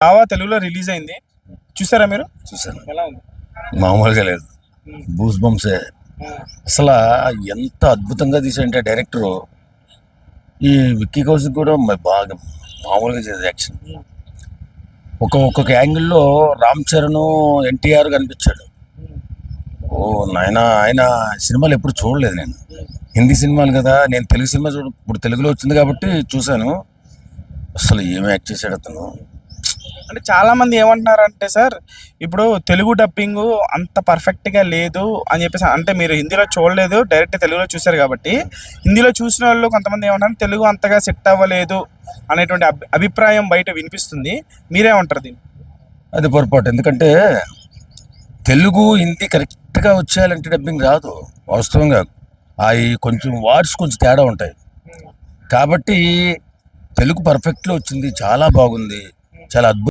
బావా తెలుగులో రిలీజ్ అయింది, చూసారా మీరు? చూసాను. ఎలా ఉంది? మామూలుగా లేదు, బూస్ బంప్సే. అసలు ఎంత అద్భుతంగా తీసాడంటే డైరెక్టరు. ఈ విక్కీ కౌశిక్ కూడా బాగా మామూలుగా చేసేది యాక్షన్. ఒక్కొక్క యాంగిల్లో రామ్ చరణ్, ఎన్టీఆర్ కనిపించాడు. ఓ నాయన, ఆయన సినిమాలు ఎప్పుడు చూడలేదు నేను. హిందీ సినిమాలు కదా, నేను తెలుగు సినిమా ఇప్పుడు తెలుగులో వచ్చింది కాబట్టి చూశాను. అసలు ఏమి యాక్ట్ చేశాడు అతను. అంటే చాలా మంది ఏమంటున్నారంటే సార్, ఇప్పుడు తెలుగు డబ్బింగ్ అంత పర్ఫెక్ట్గా లేదు అని చెప్పేసి, అంటే మీరు హిందీలో చూడలేదు, డైరెక్ట్ తెలుగులో చూశారు కాబట్టి హిందీలో చూసిన వాళ్ళు కొంతమంది ఏమంటారు తెలుగు అంతగా సెట్ అవ్వలేదు అనేటువంటి అభిప్రాయం బయట వినిపిస్తుంది. మీరేమంటారు దీన్ని? అది పొరపాటు. ఎందుకంటే తెలుగు హిందీ కరెక్ట్గా వచ్చేయాలంటే డబ్బింగ్ రాదు వాస్తవంగా. అవి కొంచెం వర్డ్స్ కొంచెం తేడా ఉంటాయి కాబట్టి తెలుగు పర్ఫెక్ట్లో వచ్చింది, చాలా బాగుంది, చాలా అద్భుతం.